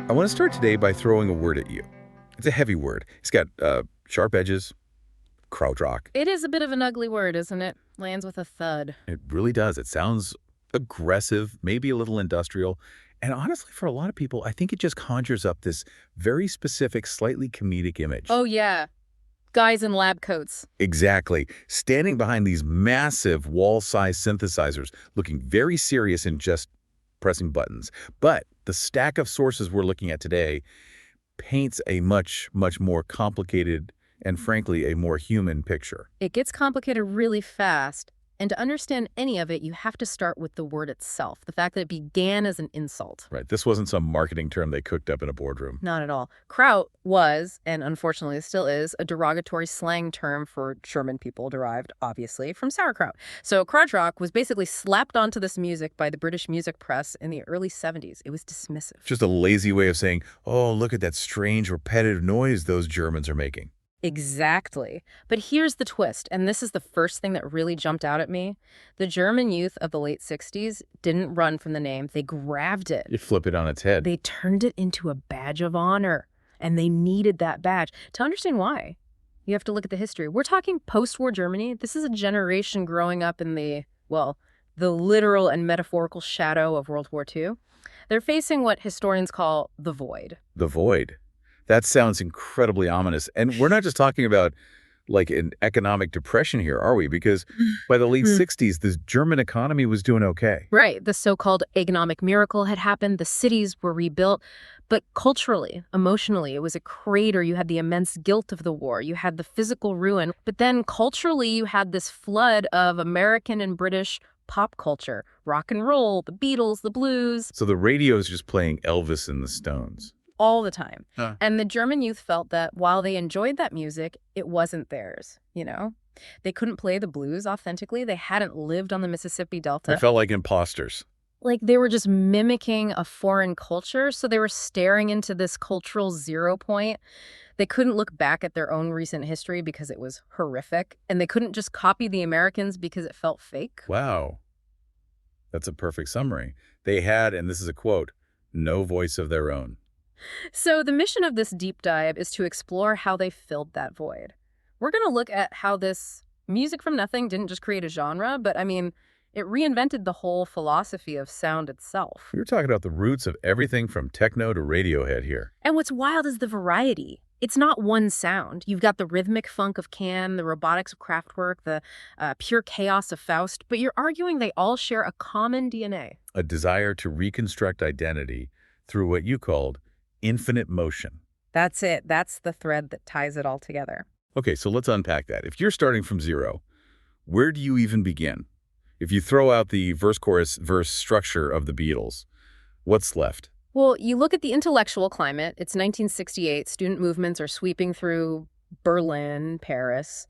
I want to start today by throwing a word at you. It's a heavy word. It's got sharp edges, Krautrock. It is a bit of an ugly word, isn't it? Lands with a thud. It really does. It sounds aggressive, maybe a little industrial. And honestly, for a lot of people, I think it just conjures up this very specific, slightly comedic image. Oh, yeah. Guys in lab coats. Exactly. Standing behind these massive wall-sized synthesizers, looking very serious and just pressing buttons. But the stack of sources we're looking at today paints a much, much more complicated and, frankly, a more human picture. It gets complicated really fast. And to understand any of it, you have to start with the word itself, the fact that it began as an insult. Right. This wasn't some marketing term they cooked up in a boardroom. Not at all. Kraut was, and unfortunately still is, a derogatory slang term for German people derived, obviously, from sauerkraut. So Krautrock was basically slapped onto this music by the British music press in the early 70s. It was dismissive. Just a lazy way of saying, oh, look at that strange repetitive noise those Germans are making. Exactly. But here's the twist, and this is the first thing that really jumped out at me. The German youth of the late 60s didn't run from the name. They grabbed it. You flip it on its head. They turned it into a badge of honor, and they needed that badge. To understand why, you have to look at the history. We're talking post-war Germany. This is a generation growing up in the literal and metaphorical shadow of World War II. They're facing what historians call the void. The void. That sounds incredibly ominous. And we're not just talking about like an economic depression here, are we? Because by the late 60s, the German economy was doing okay. Right. The so-called economic miracle had happened. The cities were rebuilt. But culturally, emotionally, it was a crater. You had the immense guilt of the war. You had the physical ruin. But then culturally, you had this flood of American and British pop culture, rock and roll, the Beatles, the blues. So the radio is just playing Elvis and the Stones. All the time. And the German youth felt that while they enjoyed that music, it wasn't theirs, you know? They couldn't play the blues authentically. They hadn't lived on the Mississippi Delta. They felt like imposters. Like they were just mimicking a foreign culture, so they were staring into this cultural zero point. They couldn't look back at their own recent history because it was horrific, and they couldn't just copy the Americans because it felt fake. Wow. That's a perfect summary. They had, and this is a quote, no voice of their own. So the mission of this deep dive is to explore how they filled that void. We're going to look at how this music from nothing didn't just create a genre, but I mean, it reinvented the whole philosophy of sound itself. We were talking about the roots of everything from techno to Radiohead here. And what's wild is the variety. It's not one sound. You've got the rhythmic funk of Can, the robotics of Kraftwerk, the pure chaos of Faust, but you're arguing they all share a common DNA. A desire to reconstruct identity through what you called infinite motion. That's it. That's the thread that ties it all together. Okay, so let's unpack that. If you're starting from zero, where do you even begin? If you throw out the verse-chorus-verse structure of the Beatles, what's left? Well, you look at the intellectual climate. It's 1968. Student movements are sweeping through Berlin, Paris.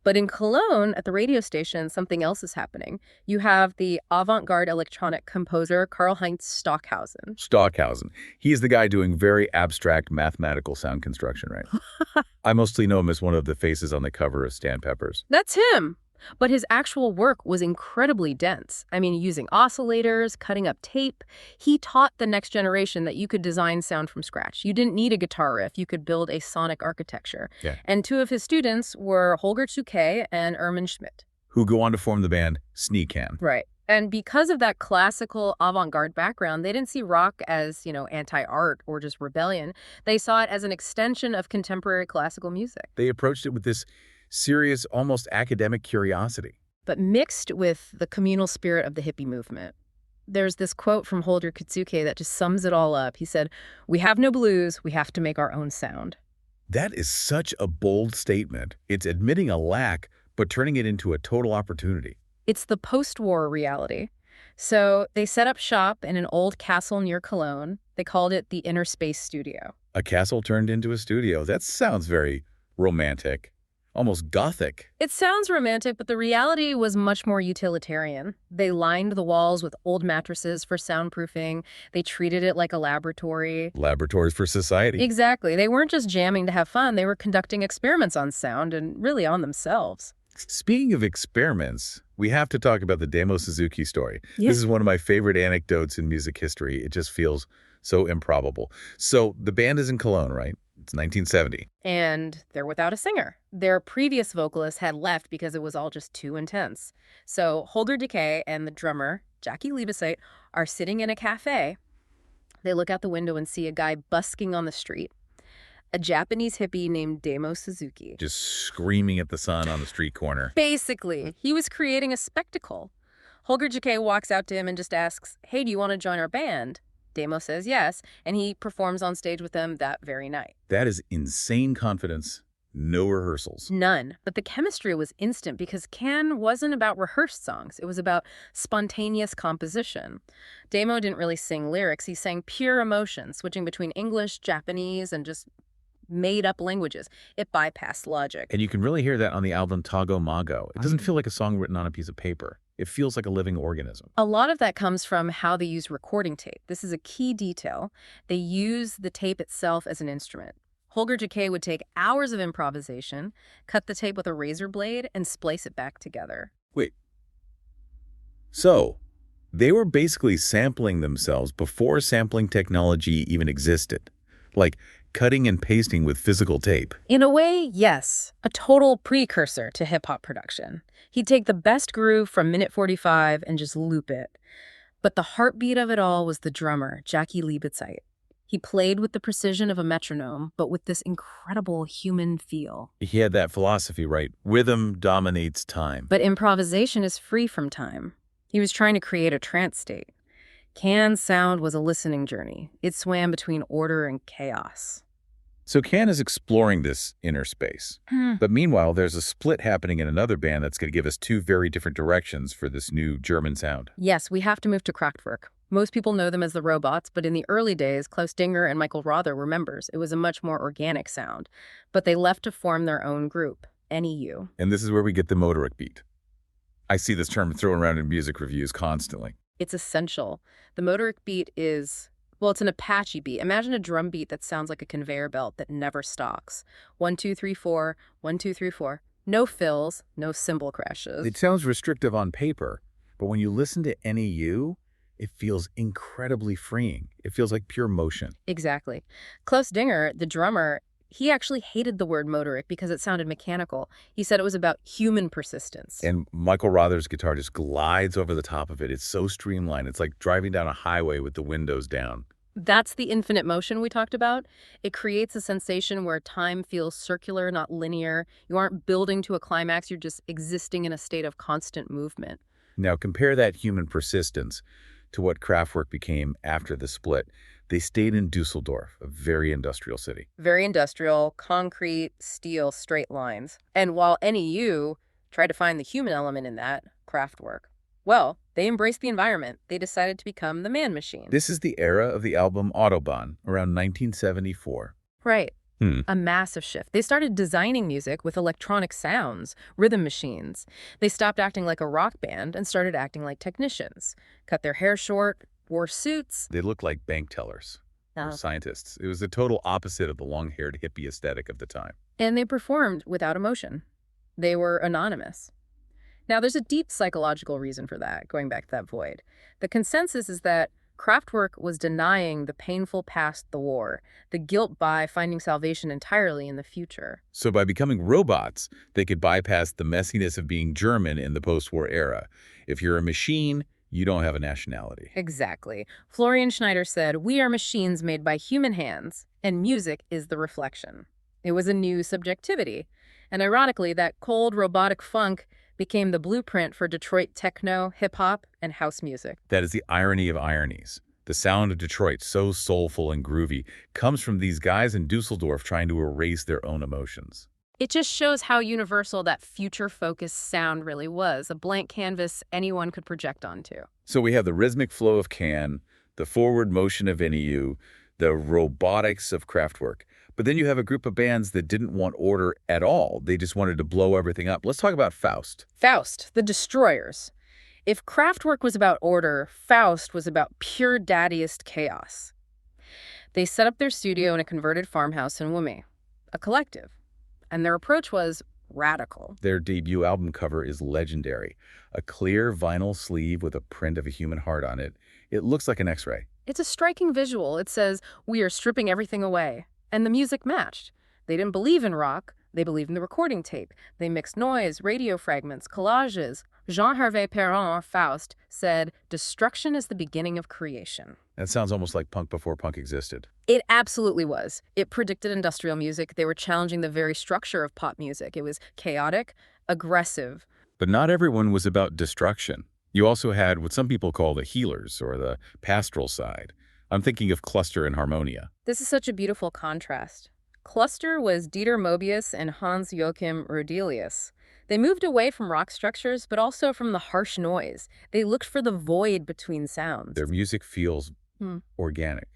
But in Cologne, at the radio station, something else is happening. You have the avant-garde electronic composer Karl-Heinz Stockhausen. Stockhausen. He's the guy doing very abstract mathematical sound construction, right? I mostly know him as one of the faces on the cover of Stan Peppers. That's him. But his actual work was incredibly dense. I mean, using oscillators, cutting up tape. He taught the next generation that you could design sound from scratch. You didn't need a guitar riff. You could build a sonic architecture. Yeah. And two of his students were Holger Zuckay and Ermin Schmidt, who go on to form the band Sneakan. Right. And because of that classical avant-garde background, they didn't see rock as, anti-art or just rebellion. They saw it as an extension of contemporary classical music. They approached it with this serious, almost academic curiosity. But mixed with the communal spirit of the hippie movement. There's this quote from Holger Zuckay that just sums it all up. He said, "We have no blues, we have to make our own sound." That is such a bold statement. It's admitting a lack, but turning it into a total opportunity. It's the post-war reality. So they set up shop in an old castle near Cologne. They called it the Inner Space Studio. A castle turned into a studio. That sounds very romantic. Almost gothic. It sounds romantic, but the reality was much more utilitarian. They lined the walls with old mattresses for soundproofing. They treated it like a laboratory. Laboratories for society. Exactly. They weren't just jamming to have fun. They were conducting experiments on sound and really on themselves. Speaking of experiments, we have to talk about the Demo Suzuki story. Yeah. This is one of my favorite anecdotes in music history. It just feels So improbable. So the band is in Cologne, right? It's 1970. And they're without a singer. Their previous vocalist had left because it was all just too intense. So Holger Decay and the drummer, Jackie Liebeseit, are sitting in a cafe. They look out the window and see a guy busking on the street. A Japanese hippie named Demo Suzuki. Just screaming at the sun on the street corner. Basically, he was creating a spectacle. Holger Decay walks out to him and just asks, "Hey, do you want to join our band?" Demo says yes, and he performs on stage with them that very night. That is insane confidence. No rehearsals. None. But the chemistry was instant because Can wasn't about rehearsed songs. It was about spontaneous composition. Demo didn't really sing lyrics. He sang pure emotion, switching between English, Japanese, and just made-up languages. It bypassed logic. And you can really hear that on the album Tago Mago. It doesn't feel like a song written on a piece of paper. It feels like a living organism. A lot of that comes from how they use recording tape. This is a key detail. They use the tape itself as an instrument. Holger Decay would take hours of improvisation, cut the tape with a razor blade, and splice it back together. Wait. So, they were basically sampling themselves before sampling technology even existed. Like cutting and pasting with physical tape. In a way, yes. A total precursor to hip-hop production. He'd take the best groove from minute 45 and just loop it. But the heartbeat of it all was the drummer, Jackie Liebeseit. He played with the precision of a metronome, but with this incredible human feel. He had that philosophy, right? Rhythm dominates time. But improvisation is free from time. He was trying to create a trance state. Can's sound was a listening journey. It swam between order and chaos. So Can is exploring this inner space. But meanwhile, there's a split happening in another band that's going to give us two very different directions for this new German sound. Yes, we have to move to Krautrock. Most people know them as the Robots, but in the early days, Klaus Dinger and Michael Rother were members. It was a much more organic sound. But they left to form their own group, NEU. And this is where we get the motoric beat. I see this term thrown around in music reviews constantly. It's essential. The motoric beat is, well, it's an Apache beat. Imagine a drum beat that sounds like a conveyor belt that never stops. 1, 2, 3, 4, 1, 2, 3, 4. No fills, no cymbal crashes. It sounds restrictive on paper, but when you listen to NEU, it feels incredibly freeing. It feels like pure motion. Exactly. Klaus Dinger, the drummer, he actually hated the word motoric because it sounded mechanical. He said it was about human persistence. And Michael Rother's guitar just glides over the top of it. It's so streamlined. It's like driving down a highway with the windows down. That's the infinite motion we talked about. It creates a sensation where time feels circular, not linear. You aren't building to a climax. You're just existing in a state of constant movement. Now compare that human persistence to what Kraftwerk became after the split. They stayed in Düsseldorf, a very industrial city. Very industrial, concrete, steel, straight lines. And while NEU tried to find the human element in that, Kraftwerk, well, they embraced the environment. They decided to become the man machine. This is the era of the album Autobahn, around 1974. Right. A massive shift. They started designing music with electronic sounds, rhythm machines. They stopped acting like a rock band and started acting like technicians. Cut their hair short, wore suits. They looked like bank tellers or scientists. It was the total opposite of the long-haired hippie aesthetic of the time. And they performed without emotion. They were anonymous. Now, there's a deep psychological reason for that, going back to that void. The consensus is that Kraftwerk was denying the painful past the war, the guilt by finding salvation entirely in the future. So by becoming robots, they could bypass the messiness of being German in the post-war era. If you're a machine, you don't have a nationality. Exactly. Florian Schneider said, "We are machines made by human hands, and music is the reflection." It was a new subjectivity. And ironically, that cold, robotic funk became the blueprint for Detroit techno, hip-hop, and house music. That is the irony of ironies. The sound of Detroit, so soulful and groovy, comes from these guys in Düsseldorf trying to erase their own emotions. It just shows how universal that future-focused sound really was, a blank canvas anyone could project onto. So we have the rhythmic flow of Can, the forward motion of NEU, the robotics of Kraftwerk. But then you have a group of bands that didn't want order at all. They just wanted to blow everything up. Let's talk about Faust. Faust, the Destroyers. If Kraftwerk was about order, Faust was about pure daddiest chaos. They set up their studio in a converted farmhouse in Wümme, a collective. And their approach was radical. Their debut album cover is legendary. A clear vinyl sleeve with a print of a human heart on it. It looks like an X-ray. It's a striking visual. It says, we are stripping everything away. And the music matched. They didn't believe in rock. They believed in the recording tape. They mixed noise, radio fragments, collages. Jean-Hervé Perrin, Faust, said, destruction is the beginning of creation. That sounds almost like punk before punk existed. It absolutely was. It predicted industrial music. They were challenging the very structure of pop music. It was chaotic, aggressive. But not everyone was about destruction. You also had what some people call the healers, or the pastoral side. I'm thinking of Cluster and Harmonia. This is such a beautiful contrast. Cluster was Dieter Mobius and Hans Joachim Rodelius. They moved away from rock structures, but also from the harsh noise. They looked for the void between sounds. Their music feels organic,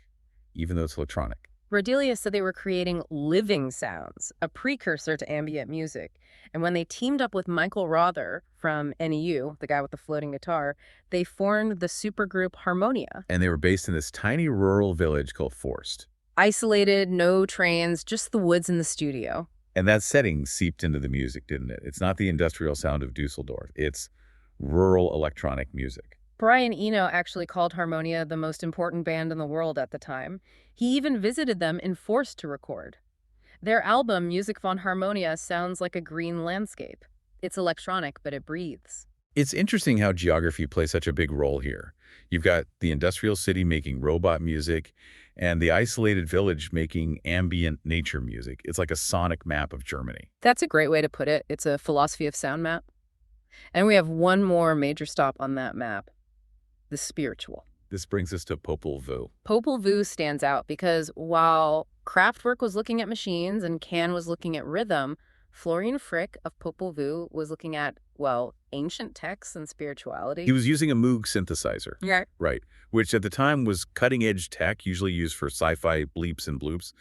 even though it's electronic. Rodelius said they were creating living sounds, a precursor to ambient music. And when they teamed up with Michael Rother from NEU, the guy with the floating guitar, they formed the supergroup Harmonia. And they were based in this tiny rural village called Forst. Isolated, no trains, just the woods and the studio. And that setting seeped into the music, didn't it? It's not the industrial sound of Düsseldorf. It's rural electronic music. Brian Eno actually called Harmonia the most important band in the world at the time. He even visited them in Forst to record. Their album, Music von Harmonia, sounds like a green landscape. It's electronic, but it breathes. It's interesting how geography plays such a big role here. You've got the industrial city making robot music and the isolated village making ambient nature music. It's like a sonic map of Germany. That's a great way to put it. It's a philosophy of sound map. And we have one more major stop on that map, the spiritual. This brings us to Popol Vuh. Popol Vuh stands out because while Kraftwerk was looking at machines and Can was looking at rhythm, Florian Frick of Popol Vuh was looking at, well, ancient texts and spirituality. He was using a Moog synthesizer. Yeah. Right, which at the time was cutting-edge tech, usually used for sci-fi bleeps and bloops,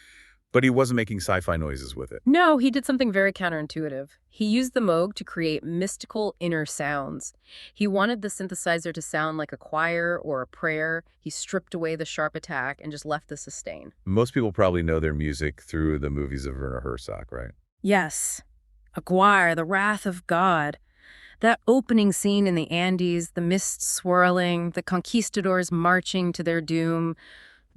but he wasn't making sci-fi noises with it. No, he did something very counterintuitive. He used the Moog to create mystical inner sounds. He wanted the synthesizer to sound like a choir or a prayer. He stripped away the sharp attack and just left the sustain. Most people probably know their music through the movies of Werner Herzog, right? Yes. Aguirre, the wrath of God. That opening scene in the Andes, the mist swirling, the conquistadors marching to their doom.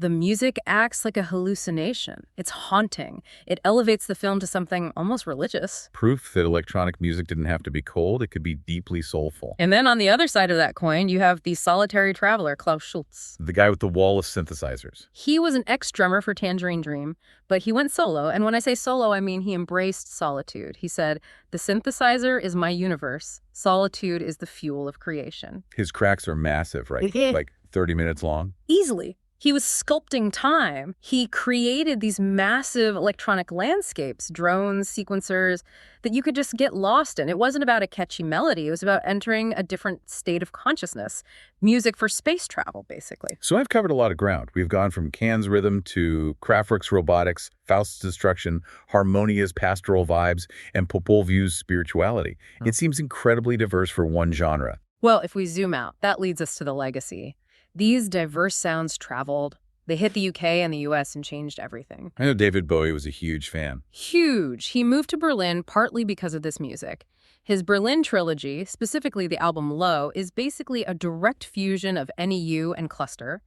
The music acts like a hallucination. It's haunting. It elevates the film to something almost religious. Proof that electronic music didn't have to be cold. It could be deeply soulful. And then on the other side of that coin, you have the solitary traveler, Klaus Schulze. The guy with the wall of synthesizers. He was an ex-drummer for Tangerine Dream, but he went solo. And when I say solo, I mean he embraced solitude. He said, the synthesizer is my universe. Solitude is the fuel of creation. His cracks are massive, right? Like 30 minutes long? Easily. He was sculpting time. He created these massive electronic landscapes, drones, sequencers, that you could just get lost in. It wasn't about a catchy melody. It was about entering a different state of consciousness. Music for space travel, basically. So I've covered a lot of ground. We've gone from Can's rhythm to Kraftwerk's robotics, Faust's destruction, Harmonia's pastoral vibes, and Popol Vuh's spirituality. It seems incredibly diverse for one genre. Well, if we zoom out, that leads us to the legacy. These diverse sounds traveled. They hit the UK and the US and changed everything. I know David Bowie was a huge fan. Huge. He moved to Berlin partly because of this music. His Berlin trilogy, specifically the album Low, is basically a direct fusion of NEU and Cluster.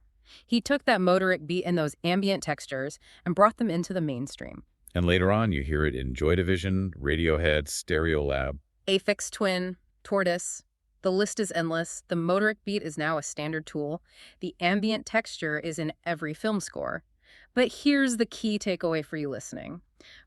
He took that motoric beat and those ambient textures and brought them into the mainstream. And later on, you hear it in Joy Division, Radiohead, Stereolab. Aphex Twin, Tortoise. The list is endless. The motoric beat is now a standard tool. The ambient texture is in every film score. But here's the key takeaway for you listening.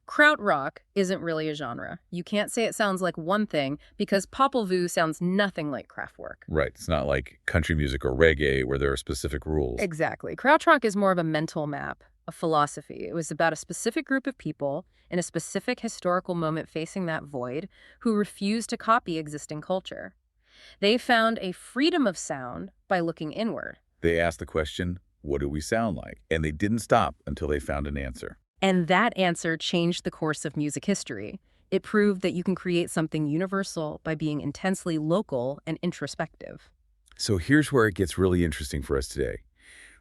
Krautrock isn't really a genre. You can't say it sounds like one thing because Popol Vuh sounds nothing like Kraftwerk. Right. It's not like country music or reggae where there are specific rules. Exactly. Krautrock is more of a mental map, a philosophy. It was about a specific group of people in a specific historical moment facing that void who refused to copy existing culture. They found a freedom of sound by looking inward. They asked the question, what do we sound like? And they didn't stop until they found an answer. And that answer changed the course of music history. It proved that you can create something universal by being intensely local and introspective. So here's where it gets really interesting for us today.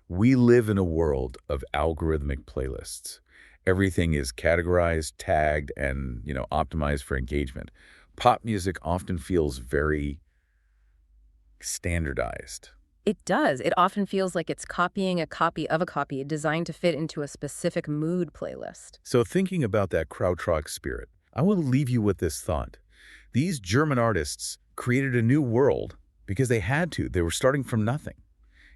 We live in a world of algorithmic playlists. Everything is categorized, tagged, and, optimized for engagement. Pop music often feels very standardized. It does. It often feels like it's copying a copy of a copy designed to fit into a specific mood playlist. So thinking about that Krautrock spirit, I will leave you with this thought. These German artists created a new world because they had to. They were starting from nothing.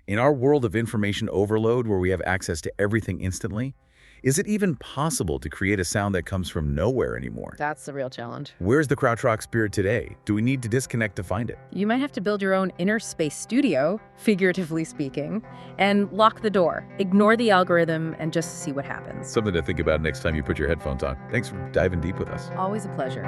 In our world of information overload where we have access to everything instantly, is it even possible to create a sound that comes from nowhere anymore? That's the real challenge. Where's the Krautrock spirit today? Do we need to disconnect to find it? You might have to build your own inner space studio, figuratively speaking, and lock the door. Ignore the algorithm and just see what happens. Something to think about next time you put your headphones on. Thanks for diving deep with us. Always a pleasure.